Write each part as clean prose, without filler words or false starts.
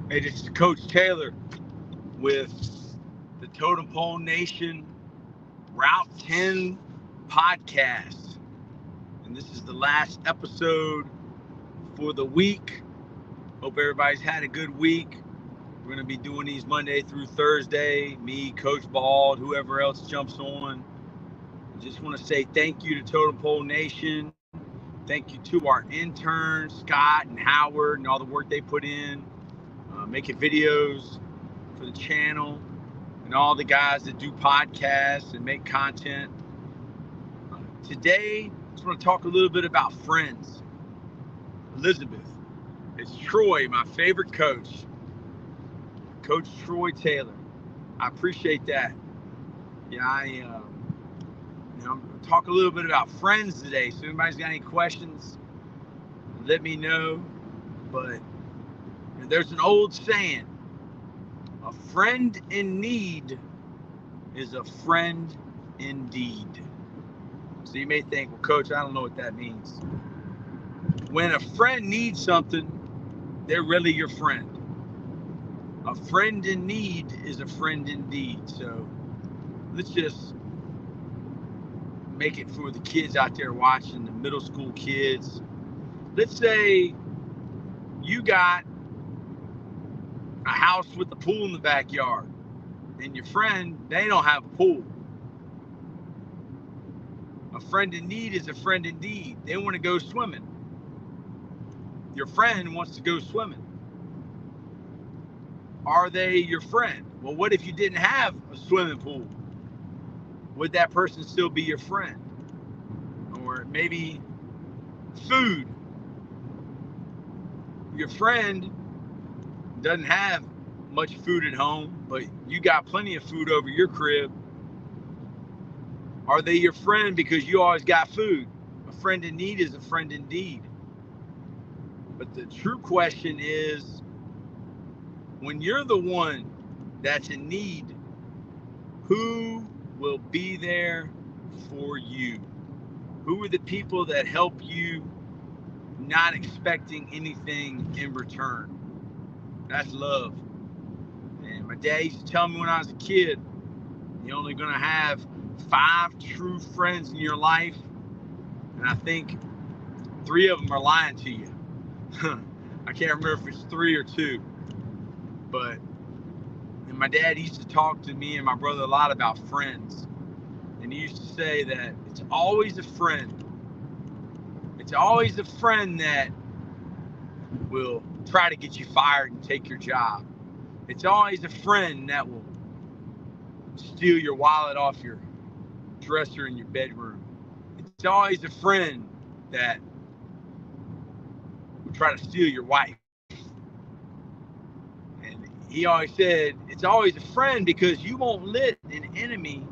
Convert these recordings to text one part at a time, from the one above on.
Hey, this is Coach Taylor with the Totem Pole Nation Route 10 podcast. And this is the last episode for the week. Hope everybody's had a good week. We're going to be doing these Monday through Thursday. Me, Coach Bald, whoever else jumps on. I just want to say thank you to Totem Pole Nation. Thank you to our interns, Scott and Howard, and all the work they put in. Making videos for the channel, and all the guys that do podcasts and make content. Today, I just want to talk a little bit about friends. Elizabeth, it's Troy, my favorite coach, Coach Troy Taylor. I appreciate that. Yeah, I'm going to talk a little bit about friends today. So if anybody's got any questions, let me know. But there's an old saying, a friend in need is a friend indeed. So you may think, well, Coach, I don't know what that means. When a friend needs something, they're really your friend. A friend in need is a friend indeed. So let's just make it for the kids out there watching, the middle school kids. Let's say you got a house with a pool in the backyard, and your friend, they don't have a pool. A friend in need is a friend indeed. They want to go swimming. Your friend wants to go swimming. Are they your friend? Well, what if you didn't have a swimming pool? Would that person still be your friend? Or maybe food. Your friend doesn't have much food at home, but you got plenty of food over your crib. Are they your friend because you always got food? A friend in need is a friend indeed. But the true question is, when you're the one that's in need, who will be there for you? Who are the people that help you, not expecting anything in return? That's love. And my dad used to tell me when I was a kid, you're only going to have 5 true friends in your life, and I think 3 of them are lying to you. I can't remember if it's 3 or 2, but and my dad used to talk to me and my brother a lot about friends, and he used to say that it's always a friend. It's always a friend that will try to get you fired and take your job. It's always a friend that will steal your wallet off your dresser in your bedroom. It's always a friend that will try to steal your wife. And he always said, it's always a friend because you won't let an enemy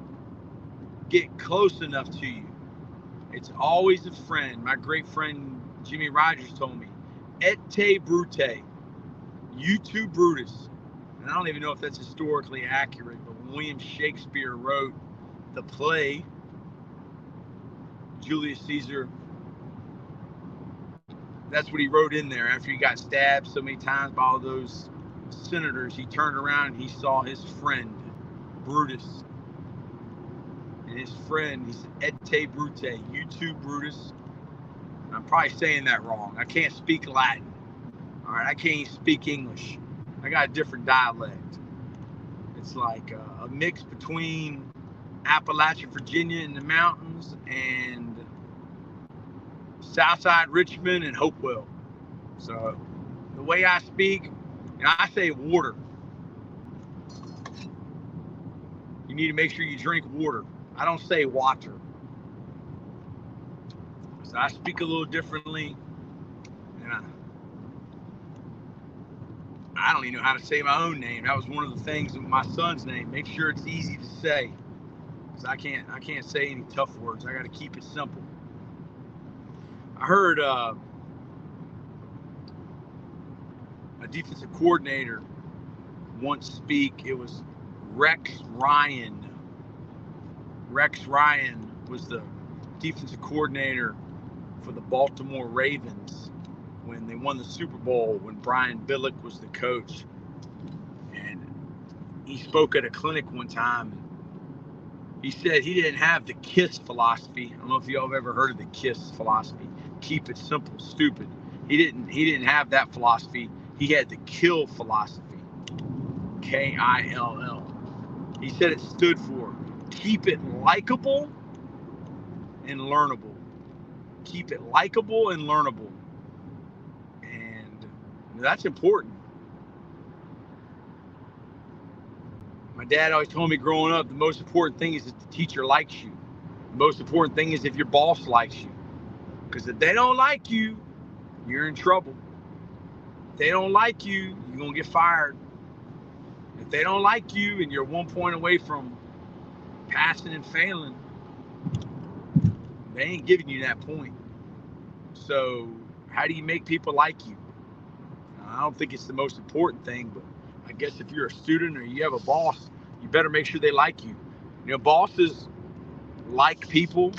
get close enough to you. It's always a friend. My great friend Jimmy Rogers told me, et te brute, you too Brutus. And I don't even know if that's historically accurate, but when William Shakespeare wrote the play, Julius Caesar, that's what he wrote in there. After he got stabbed so many times by all those senators, he turned around and he saw his friend, Brutus. And his friend, he said, et te brute, you too Brutus. I'm probably saying that wrong. I can't speak Latin. All right, I can't even speak English. I got a different dialect. It's like a mix between Appalachia, Virginia in the mountains and Southside Richmond and Hopewell. So the way I speak, I say water. You need to make sure you drink water. I don't say water. So I speak a little differently. And I don't even know how to say my own name. That was one of the things with my son's name. Make sure it's easy to say. Because I can't say any tough words. I got to keep it simple. I heard a defensive coordinator once speak. It was Rex Ryan. Rex Ryan was the defensive coordinator for the Baltimore Ravens when they won the Super Bowl, when Brian Billick was the coach. And he spoke at a clinic one time. He said he didn't have the KISS philosophy. I don't know if y'all have ever heard of the KISS philosophy. Keep it simple, stupid. He didn't have that philosophy. He had the KILL philosophy. KILL. He said it stood for keep it likable and learnable. Keep it likable and learnable. And that's important. My dad always told me growing up, the most important thing is if the teacher likes you. The most important thing is if your boss likes you. Because if they don't like you, you're in trouble. If they don't like you, you're going to get fired. If they don't like you and you're 1 point away from passing and failing, they ain't giving you that point. So how do you make people like you? I don't think it's the most important thing, but I guess if you're a student or you have a boss, you better make sure they like you. You know, bosses like people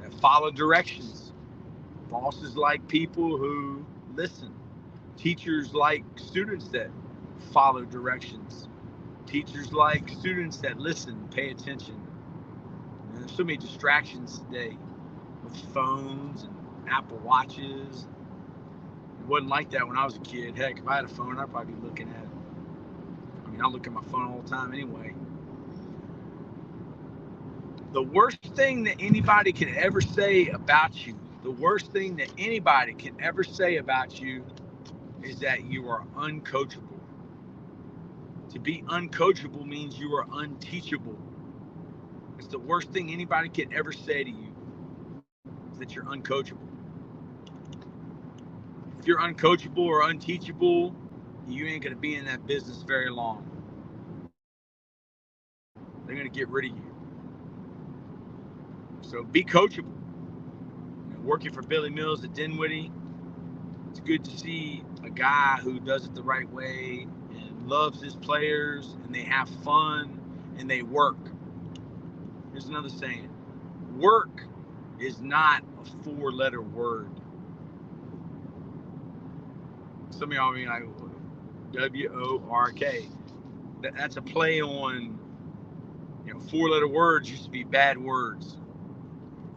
that follow directions. Bosses like people who listen. Teachers like students that follow directions. Teachers like students that listen, pay attention. And there's so many distractions today with phones and Apple Watches. It wasn't like that when I was a kid. Heck, if I had a phone, I'd probably be looking at it. I mean, I look at my phone all the time anyway. The worst thing that anybody can ever say about you, the worst thing that anybody can ever say about you is that you are uncoachable. To be uncoachable means you are unteachable. It's the worst thing anybody can ever say to you, is that you're uncoachable. If you're uncoachable or unteachable, you ain't going to be in that business very long. They're going to get rid of you. So be coachable. You know, working for Billy Mills at Dinwiddie, it's good to see a guy who does it the right way and loves his players and they have fun and they work. Here's another saying. Work is not a 4-letter word. Some of y'all mean like W-O-R-K. That's a play on, 4-letter words used to be bad words.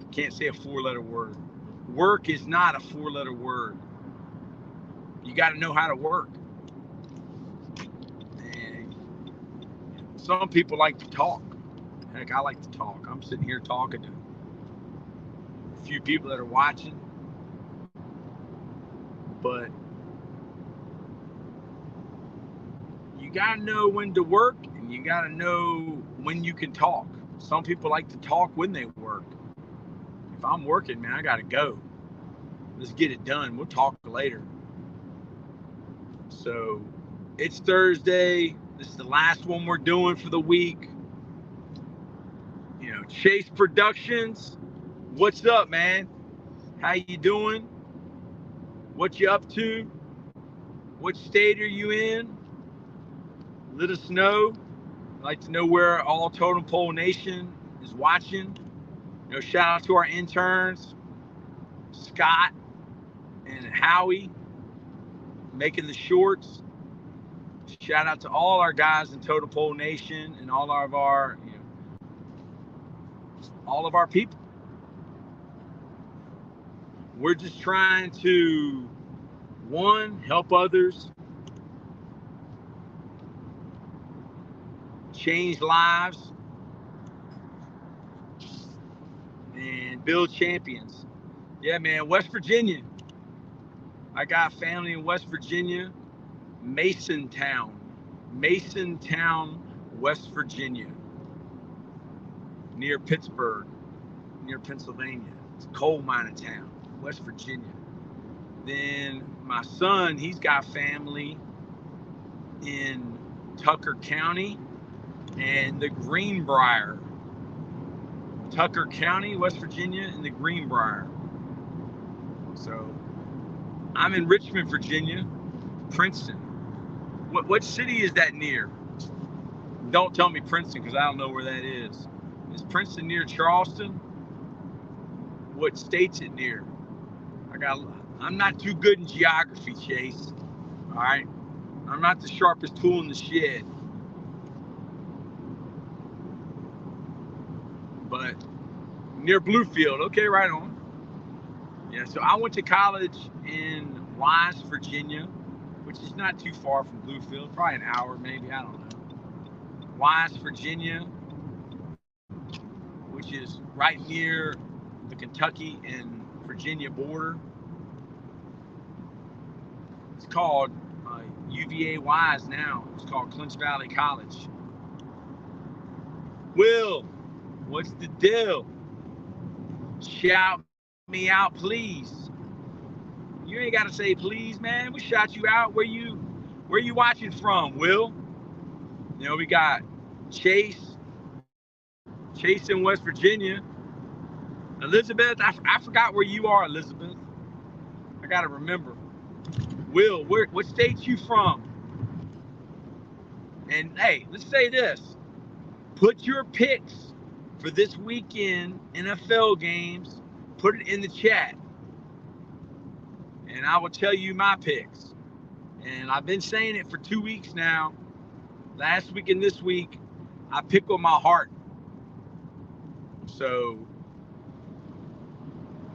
You can't say a 4-letter word. Work is not a 4-letter word. You got to know how to work. And some people like to talk. Heck, I like to talk. I'm sitting here talking to a few people that are watching. But you got to know when to work and you got to know when you can talk. Some people like to talk when they work. If I'm working, man, I got to go. Let's get it done. We'll talk later. So it's Thursday. This is the last one we're doing for the week. Chase Productions. What's up, man? How you doing? What you up to? What state are you in? Let us know. I'd like to know where all Totem Pole Nation is watching. Shout out to our interns, Scott and Howie, making the shorts. Shout out to all our guys in Totem Pole Nation and all of our people. We're just trying to, one, help others, change lives, and build champions. Yeah, man, West Virginia. I got family in West Virginia, Masontown, West Virginia, near Pittsburgh, near Pennsylvania. It's a coal mining town, West Virginia. Then my son, he's got family in Tucker County and the Greenbrier. Tucker County, West Virginia, and the Greenbrier. So I'm in Richmond, Virginia, Princeton. What city is that near? Don't tell me Princeton because I don't know where that is. Is Princeton near Charleston? What state's it near? I'm not too good in geography, Chase. All right. I'm not the sharpest tool in the shed. But near Bluefield. Okay, right on. Yeah, so I went to college in Wise, Virginia, which is not too far from Bluefield, probably an hour maybe, I don't know. Wise, Virginia, which is right near the Kentucky and Virginia border. It's called UVA Wise now. It's called Clinch Valley College. Will, what's the deal? Shout me out, please. You ain't gotta say please, man. We shout you out. Where you watching from, Will? You know, we got Chase in West Virginia. Elizabeth, I forgot where you are, Elizabeth. I gotta remember. Will, what state you from? And hey, let's say this. Put your picks for this weekend NFL games, put it in the chat. And I will tell you my picks. And I've been saying it for 2 weeks now. Last week and this week, I pick with my heart. So,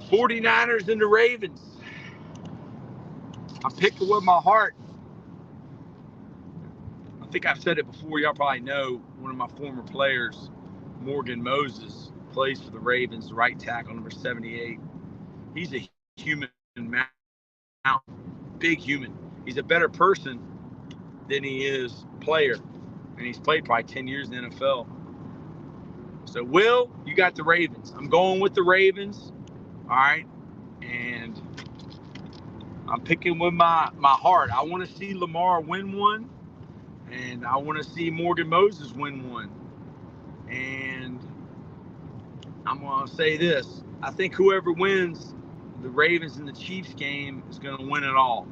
49ers and the Ravens. I'm picking with my heart. I think I've said it before. Y'all probably know one of my former players, Morgan Moses, plays for the Ravens, right tackle, number 78. He's a human mountain, big human. He's a better person than he is player. And he's played probably 10 years in the NFL. So, Will, you got the Ravens. I'm going with the Ravens. All right. And I'm picking with my heart. I want to see Lamar win one. And I want to see Morgan Moses win one. And I'm going to say this. I think whoever wins the Ravens and the Chiefs game is going to win it all.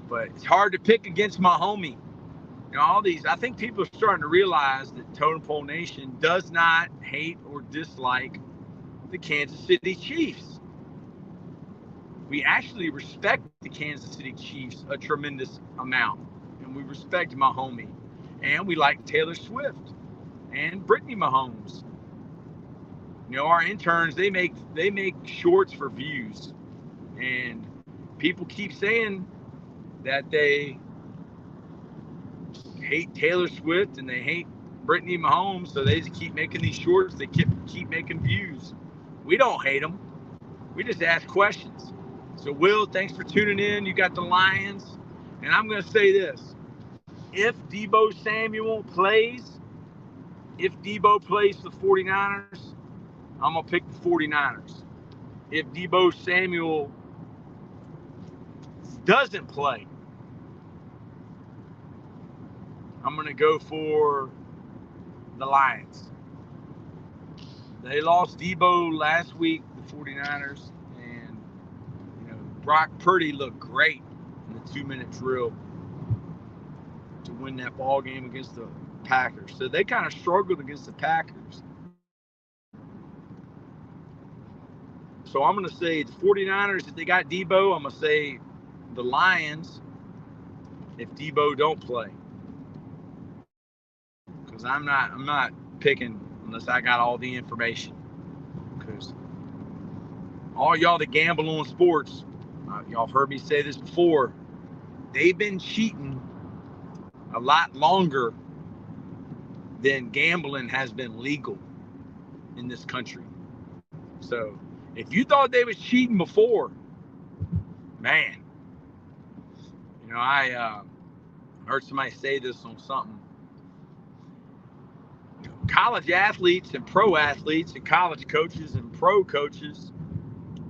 But it's hard to pick against my homie. You know, all these, I think people are starting to realize that Totem Pole Nation does not hate or dislike the Kansas City Chiefs. We actually respect the Kansas City Chiefs a tremendous amount. And we respect my homie. And we like Taylor Swift and Brittany Mahomes. You know, our interns, they make shorts for views. And people keep saying that they hate Taylor Swift and they hate Brittany Mahomes, so they just keep making these shorts. They keep making views. We don't hate them. We just ask questions. So, Will, thanks for tuning in. You got the Lions. And I'm going to say this. If Deebo Samuel plays for the 49ers, I'm going to pick the 49ers. If Deebo Samuel doesn't play, I'm going to go for the Lions. They lost Deebo last week, the 49ers, and Brock Purdy looked great in the 2-minute drill to win that ball game against the Packers. So they kind of struggled against the Packers. So I'm going to say the 49ers, if they got Deebo. I'm going to say the Lions if Deebo don't play. Because I'm not picking unless I got all the information. Because all y'all that gamble on sports, y'all have heard me say this before, they've been cheating a lot longer than gambling has been legal in this country. So if you thought they was cheating before, man, I heard somebody say this on something. College athletes and pro athletes and college coaches and pro coaches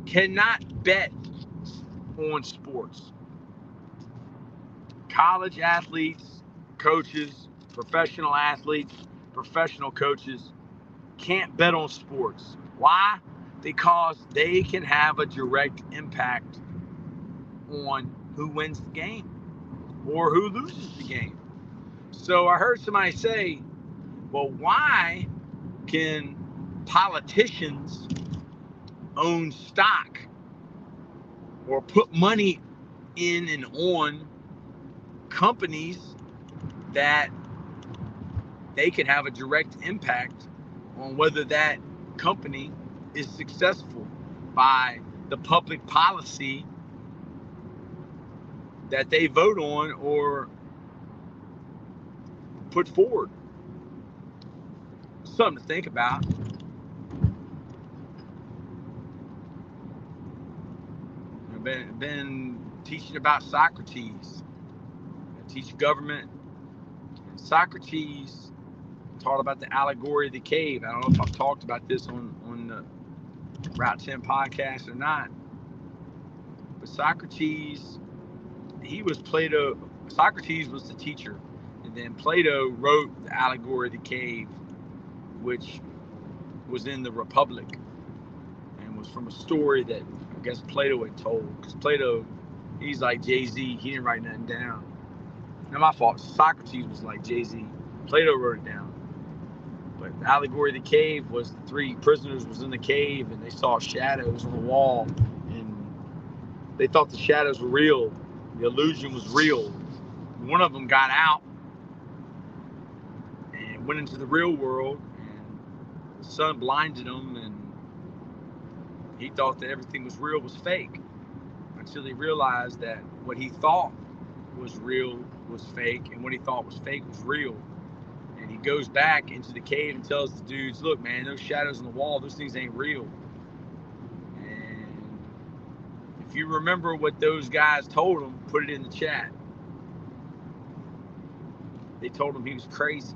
cannot bet on sports. College athletes, coaches, professional athletes, professional coaches can't bet on sports. Why? Because they can have a direct impact on who wins the game or who loses the game. So I heard somebody say, well, why can politicians own stock or put money in and on companies that they can have a direct impact on whether that company is successful by the public policy that they vote on or put forward. Something to think about. I've been teaching about Socrates. I teach government. And Socrates taught about the allegory of the cave. I don't know if I've talked about this on the Route 10 podcast or not. But Socrates, he was Plato. Socrates was the teacher. And then Plato wrote the allegory of the cave, which was in the Republic and was from a story that I guess Plato had told. Because Plato, he's like Jay-Z. He didn't write nothing down. Not my fault. Socrates was like Jay-Z. Plato wrote it down. But the allegory of the cave was the three prisoners was in the cave and they saw shadows on the wall. And they thought the shadows were real. The illusion was real. One of them got out and went into the real world. And the sun blinded him and he thought that everything was real was fake. Until he realized that what he thought was real was fake and what he thought was fake was real. And he goes back into the cave and tells the dudes, look, man, those shadows on the wall, those things ain't real. And if you remember what those guys told him, put it in the chat. They told him he was crazy.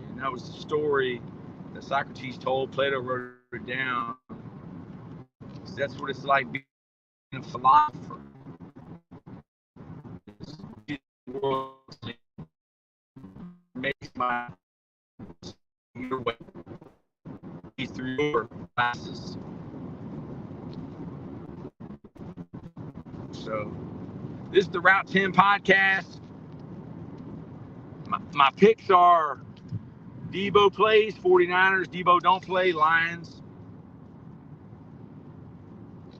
And that was the story that Socrates told. Plato wrote it down. So that's what it's like being a philosopher. Makes my your way through your classes. So this is the Route 10 podcast. My picks are Debo plays, 49ers, Debo don't play, Lions.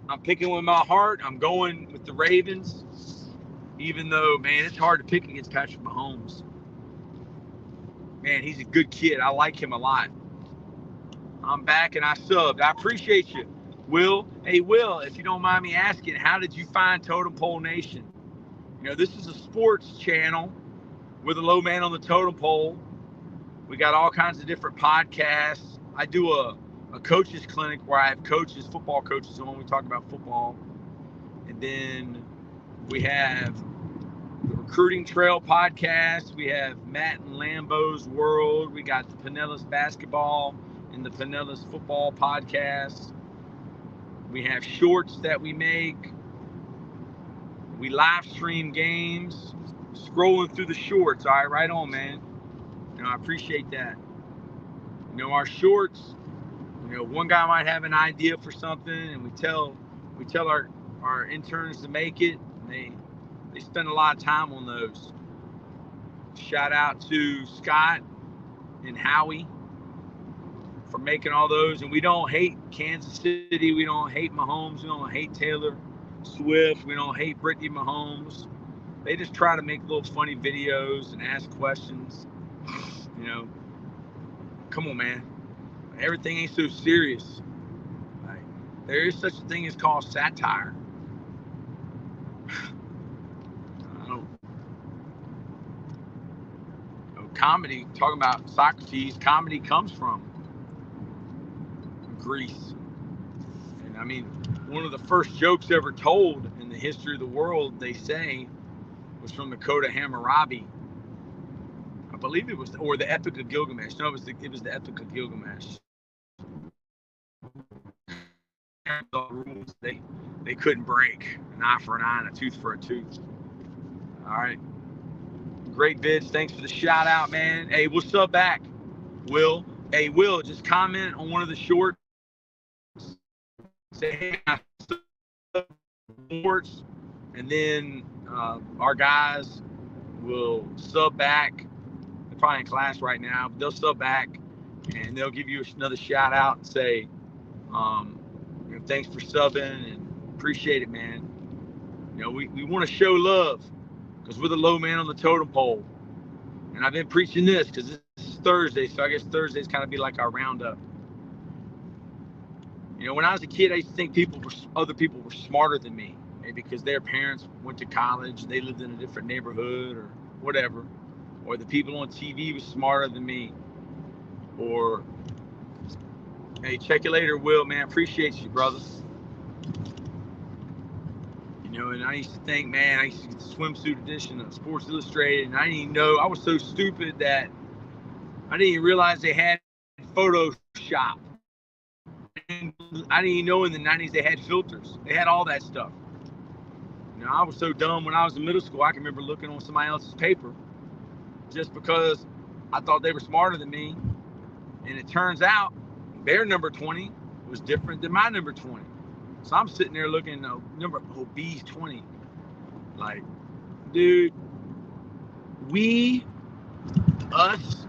I'm picking with my heart. I'm going with the Ravens, even though, man, it's hard to pick against Patrick Mahomes. Man, he's a good kid. I like him a lot. I'm back and I subbed. I appreciate you, Will. Hey, Will, if you don't mind me asking, how did you find Totem Pole Nation? You know, this is a sports channel. We're the low man on the totem pole. We got all kinds of different podcasts. I do a coaches clinic where I have coaches, football coaches on. We talk about football. And then we have the Recruiting Trail podcast. We have Matt and Lambo's World. We got the Pinellas Basketball and the Pinellas Football podcast. We have shorts that we make. We live stream games. Scrolling through the shorts. All right, right on, man. You know, I appreciate that. You know, our shorts, you know, one guy might have an idea for something and we tell our interns to make it. And they spend a lot of time on those. Shout out to Scott and Howie for making all those. And we don't hate Kansas City. We don't hate Mahomes. We don't hate Taylor Swift. We don't hate Brittany Mahomes. They just try to make little funny videos and ask questions. You know, come on, man. Everything ain't so serious. Like, there is such a thing as called satire. Comedy, talking about Socrates, comedy comes from Greece. And I mean, one of the first jokes ever told in the history of the world, they say, was from the Code of Hammurabi. I believe it was, or the Epic of Gilgamesh. No, it was the Epic of Gilgamesh. The rules they couldn't break. An eye for an eye and a tooth for a tooth. All right. Great vids. Thanks for the shout out, man. Hey, we'll sub back. Will. Hey, Will, just comment on one of the shorts. Say, hey, I sports. And then our guys will sub back. They're probably in class right now, but they'll sub back and they'll give you another shout out and say, you know, thanks for subbing and appreciate it, man. You know, we want to show love. because we're the low man on the totem pole. And I've been preaching this because this is Thursday, so I guess Thursdays kind of be like our roundup. You know, when I was a kid, I used to think other people were smarter than me, maybe because their parents went to college, they lived in a different neighborhood or whatever, or the people on TV were smarter than me, or hey, check you later, Will, man, appreciate you, brother. You know, and I used to think, man, I used to get the swimsuit edition of Sports Illustrated, and I didn't even know, I was so stupid that I didn't even realize they had Photoshop. I didn't even know in the 90s they had filters. They had all that stuff. You know, I was so dumb when I was in middle school, I can remember looking on somebody else's paper just because I thought they were smarter than me. And it turns out their number 20 was different than my number 20. So I'm sitting there looking at B's 20. Like, dude, us,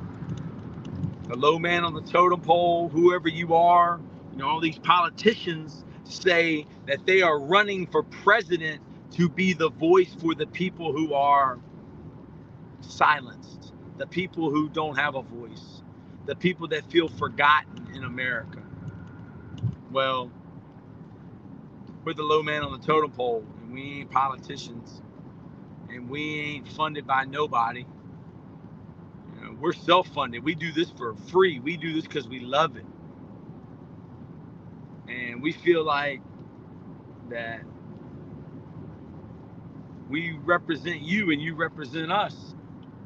the low man on the totem pole, whoever you are, you know, all these politicians say that they are running for president to be the voice for the people who are silenced, the people who don't have a voice, the people that feel forgotten in America. Well, we're the low man on the totem pole, and we ain't politicians, and we ain't funded by nobody. You know, we're self-funded. We do this for free. We do this because we love it. And we feel like that we represent you and you represent us.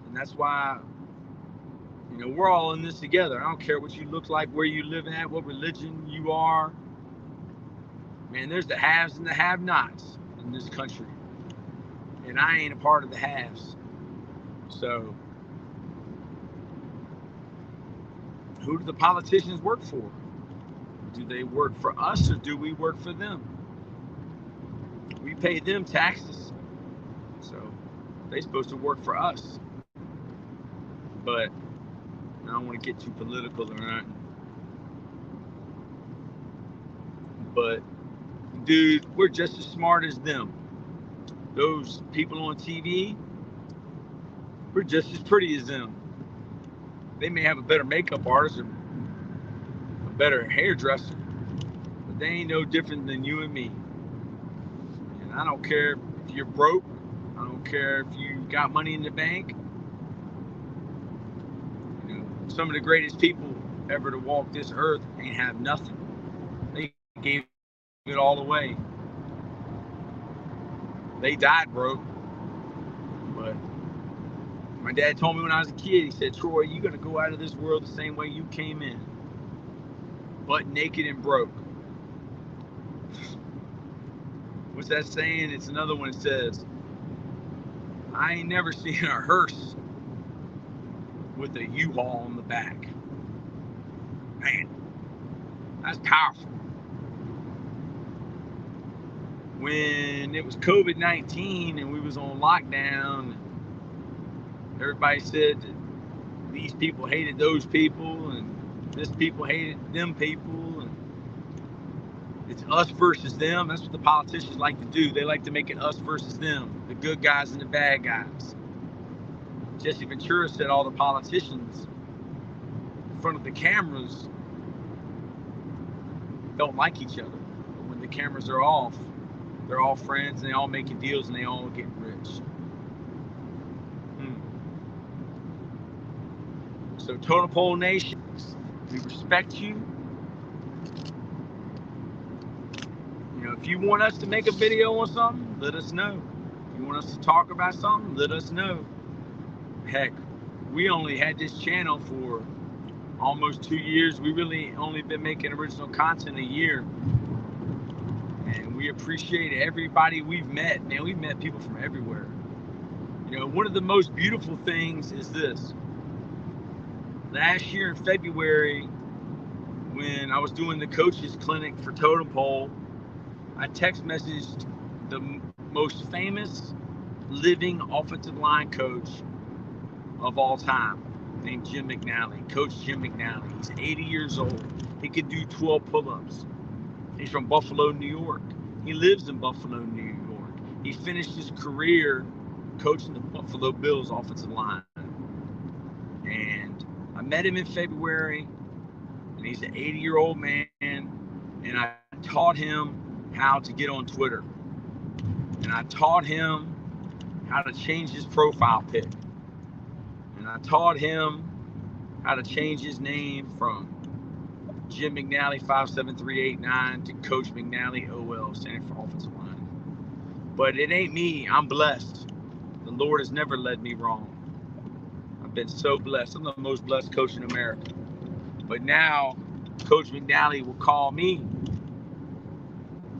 And that's why, you know, we're all in this together. I don't care what you look like, where you live at, what religion you are. Man, there's the haves and the have-nots in this country. And I ain't a part of the haves. So, who do the politicians work for? Do they work for us or do we work for them? We pay them taxes. So, they're supposed to work for us. But I don't want to get too political or nothing. But, dude, we're just as smart as them. Those people on TV, we're just as pretty as them. They may have a better makeup artist or a better hairdresser, but they ain't no different than you and me. And I don't care if you're broke. I don't care if you got money in the bank. You know, some of the greatest people ever to walk this earth ain't have nothing. They gave it all away. They died broke. But my dad told me when I was a kid, he said, Troy, you're going to go out of this world the same way you came in. Butt naked and broke. What's that saying? It's another one that says, I ain't never seen a hearse with a U-Haul on the back. Man, that's powerful. When it was COVID-19 and we was on lockdown, everybody said that these people hated those people and this people hated them people, and it's us versus them. That's what the politicians like to do. They like to make it us versus them, the good guys and the bad guys. Jesse Ventura said all the politicians in front of the cameras don't like each other, but when the cameras are off, they're all friends and they all making deals and they all get rich. So Totem Pole Nation, we respect you. You know, if you want us to make a video on something, let us know. If you want us to talk about something, let us know. Heck, we only had this channel for almost 2 years. We really only been making original content a year. And we appreciate everybody we've met. Man, we've met people from everywhere. You know, one of the most beautiful things is this. Last year in February, when I was doing the coaches clinic for Totem Pole, I text messaged the most famous living offensive line coach of all time, named Jim McNally, Coach Jim McNally. He's 80 years old. He could do 12 pull-ups. He's from Buffalo, New York. He lives in Buffalo, New York. He finished his career coaching the Buffalo Bills offensive line. And I met him in February, and he's an 80-year-old man, and I taught him how to get on Twitter. And I taught him how to change his profile pic. And I taught him how to change his name from Jim McNally 57389 to Coach McNally OL, standing for offensive line. But it ain't me. I'm blessed. The Lord has never led me wrong. I've been so blessed. I'm the most blessed coach in America. But now Coach McNally will call me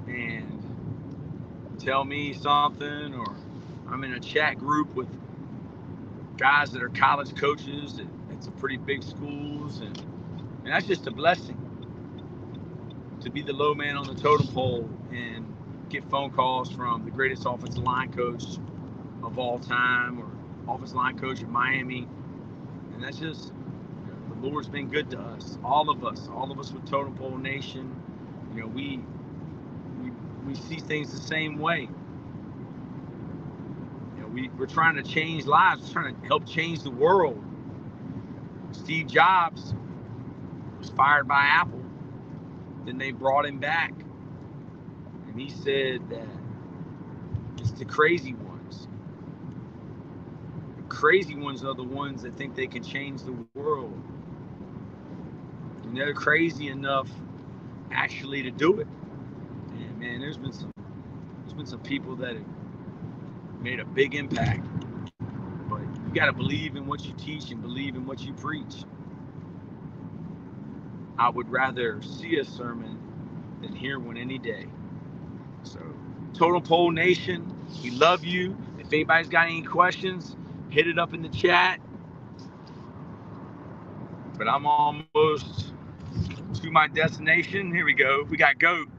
and tell me something, or I'm in a chat group with guys that are college coaches at some pretty big schools, and that's just a blessing to be the low man on the totem pole and get phone calls from the greatest offensive line coach of all time, or offensive line coach in Miami. And that's just, the Lord's been good to us, all of us with Totem Pole Nation. We see things the same way. We're trying to change lives. We're trying to help change the world. Steve Jobs was fired by Apple. Then they brought him back. And he said that it's the crazy ones. The crazy ones are the ones that think they can change the world. And they're crazy enough actually to do it. And man, there's been some people that have made a big impact. But you got to believe in what you teach and believe in what you preach. I would rather see a sermon than hear one any day. So, Totem Pole Nation, we love you. If anybody's got any questions, hit it up in the chat. But I'm almost to my destination. Here we go. We got GOAT.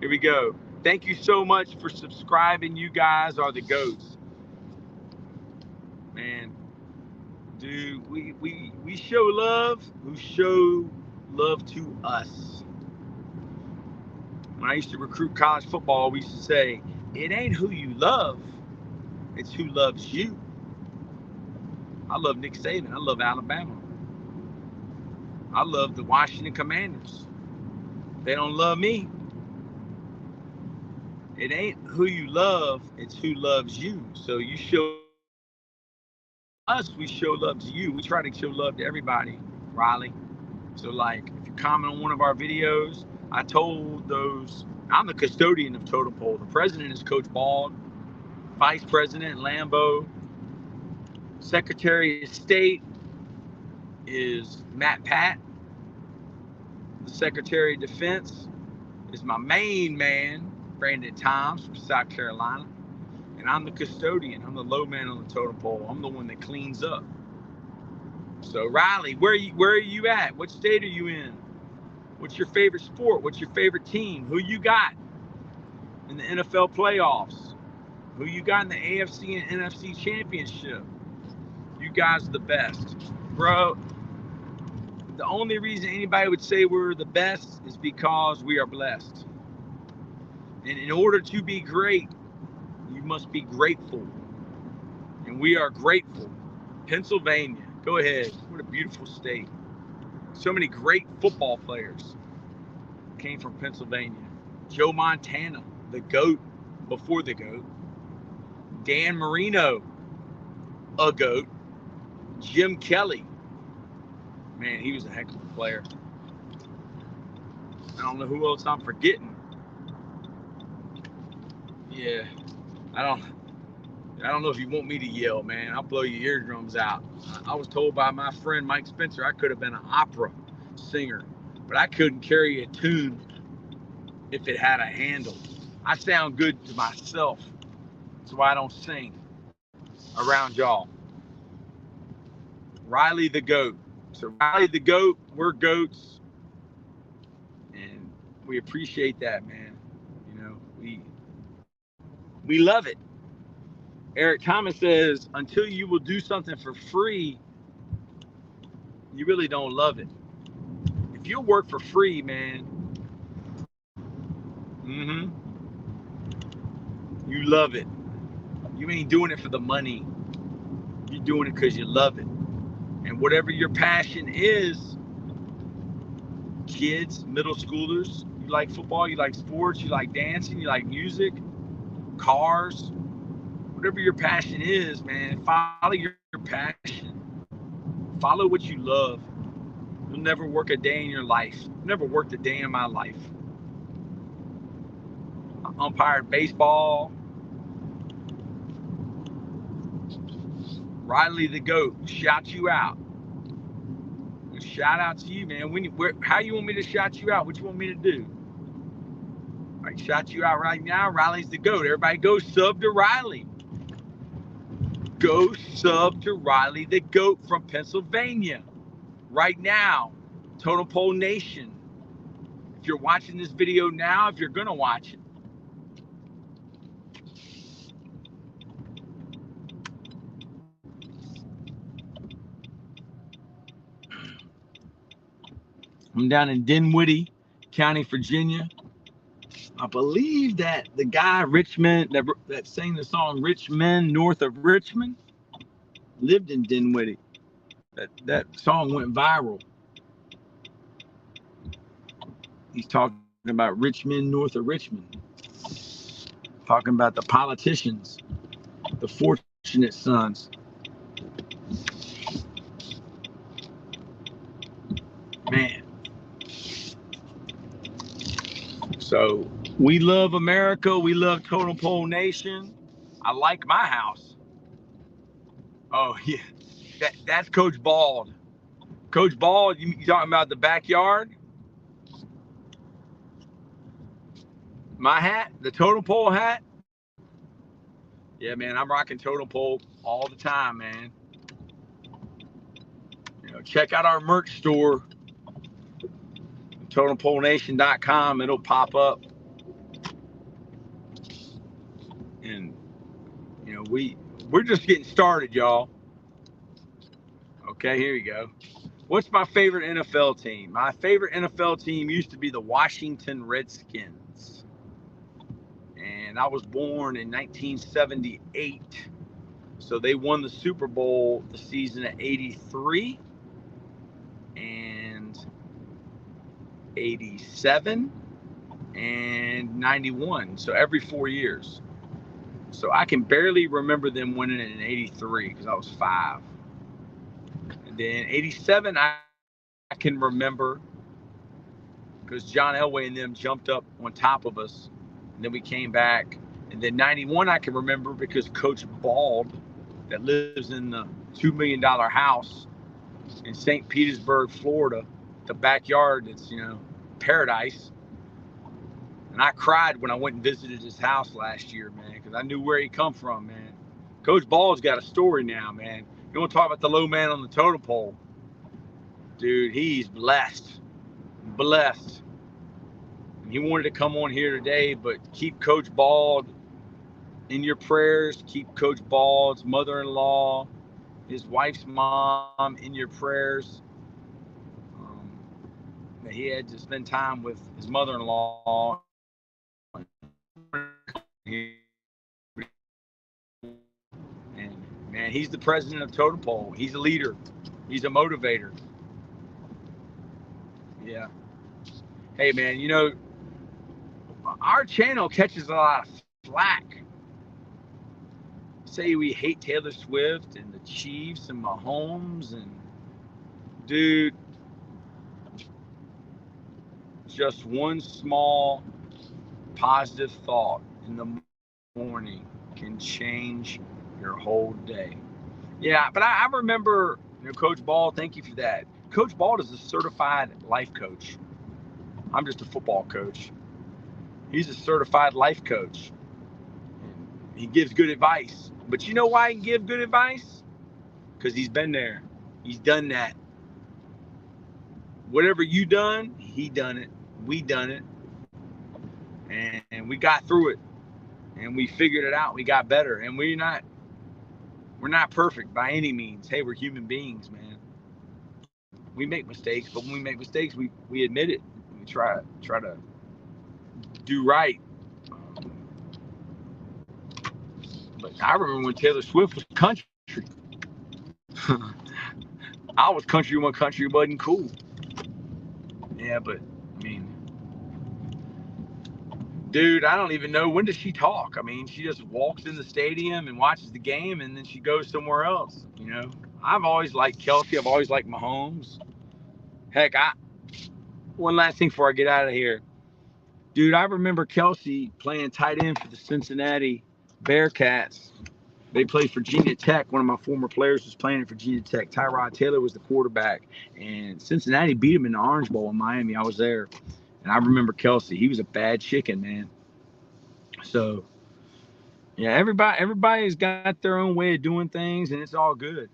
Here we go. Thank you so much for subscribing. You guys are the GOATs. Man, dude, we show love who show love to us. When I used to recruit college football, we used to say, it ain't who you love, it's who loves you. I love Nick Saban. I love Alabama. I love the Washington Commanders. They don't love me. It ain't who you love, it's who loves you. So you show us, we show love to you. We try to show love to everybody, Riley. So like, if you comment on one of our videos, I told those, I'm the custodian of Totem Pole. The president is Coach Bald, vice president Lambeau, secretary of state is Matt Pat, the secretary of defense is my main man, Brandon Toms from South Carolina. And I'm the custodian. I'm the low man on the totem pole. I'm the one that cleans up. So Riley, where are you at? What state are you in? What's your favorite sport? What's your favorite team? Who you got in the NFL playoffs? Who you got in the AFC and NFC championship? You guys are the best. Bro, the only reason anybody would say we're the best is because we are blessed. And in order to be great, you must be grateful. And we are grateful. Pennsylvania, go ahead. What a beautiful state. So many great football players came from Pennsylvania. Joe Montana, the GOAT before the GOAT. Dan Marino, a GOAT. Jim Kelly, man, he was a heck of a player. I don't know who else I'm forgetting. Yeah, I don't know if you want me to yell, man. I'll blow your eardrums out. I was told by my friend Mike Spencer I could have been an opera singer, but I couldn't carry a tune if it had a handle. I sound good to myself. That's why I don't sing around y'all. Riley the GOAT. So Riley the GOAT, we're GOATs. And we appreciate that, man. You know, we love it. Eric Thomas says, until you will do something for free, you really don't love it. If you work for free, man, you love it. You ain't doing it for the money. You're doing it because you love it. And whatever your passion is, kids, middle schoolers, you like football, you like sports, you like dancing, you like music, cars, whatever your passion is, man, follow your passion. Follow what you love. You'll never work a day in your life. I've never worked a day in my life. I umpired baseball. Riley the GOAT, shout you out. Shout out to you, man. How you want me to shout you out? What you want me to do? All right, shout you out right now. Riley's the GOAT. Everybody go sub to Riley. Go sub to Riley the GOAT from Pennsylvania. Right now, Totem Pole Nation. If you're watching this video now, if you're going to watch it, I'm down in Dinwiddie County, Virginia. I believe that the guy Richmond that sang the song Richmond, north of Richmond, lived in Dinwiddie. That song went viral. He's talking about Richmond, north of Richmond. Talking about the politicians, the fortunate sons. Man. So we love America. We love Totem Pole Nation. I like my house. Oh, yeah. That's Coach Bald. Coach Bald, you talking about the backyard? My hat? The Totem Pole hat? Yeah, man, I'm rocking Totem Pole all the time, man. Check out our merch store, TotemPoleNation.com. It'll pop up. And, we're just getting started, y'all. Okay, here you go. What's my favorite NFL team? My favorite NFL team used to be the Washington Redskins. And I was born in 1978. So they won the Super Bowl the season of 83 and 87 and 91. So every 4 years. So I can barely remember them winning it in 83 because I was 5. And then 87, I can remember because John Elway and them jumped up on top of us. And then we came back. And then 91, I can remember because Coach Bald, that lives in the $2 million house in St. Petersburg, Florida, the backyard, it's, paradise. And I cried when I went and visited his house last year, man, because I knew where he come from, man. Coach Bald's got a story now, man. You want to talk about the low man on the totem pole? Dude, he's blessed. Blessed. And he wanted to come on here today, but keep Coach Bald in your prayers. Keep Coach Bald's mother-in-law, his wife's mom in your prayers. He had to spend time with his mother-in-law. And man, he's the president of Totem Pole. He's a leader. He's a motivator. Yeah. Hey, man, our channel catches a lot of flack. Say we hate Taylor Swift and the Chiefs and Mahomes, and dude, just one small positive thought in the morning can change your whole day. Yeah, but I remember, Coach Bald, thank you for that. Coach Bald is a certified life coach. I'm just a football coach. He's a certified life coach. He gives good advice. But you know why he can give good advice? Because he's been there. He's done that. Whatever you done, he done it. We done it. And we got through it. And we figured it out. We got better. And we're not perfect by any means. Hey, we're human beings, man. We make mistakes, but when we make mistakes, we admit it. We try to do right. But I remember when Taylor Swift was country. I was country when country wasn't cool. Yeah, but I mean, dude, I don't even know, when does she talk? I mean, she just walks in the stadium and watches the game, and then she goes somewhere else. You know, I've always liked Kelsey. I've always liked Mahomes. Heck, one last thing before I get out of here, dude. I remember Kelsey playing tight end for the Cincinnati Bearcats. They played Virginia Tech. One of my former players was playing at Virginia Tech. Tyrod Taylor was the quarterback, and Cincinnati beat him in the Orange Bowl in Miami. I was there, and I remember Kelsey. He was a bad chicken, man. So yeah, everybody's got their own way of doing things, and it's all good.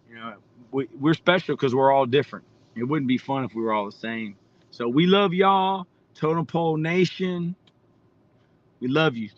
You know, we're special because we're all different. It wouldn't be fun if we were all the same. So we love y'all, Totem Pole Nation. We love you.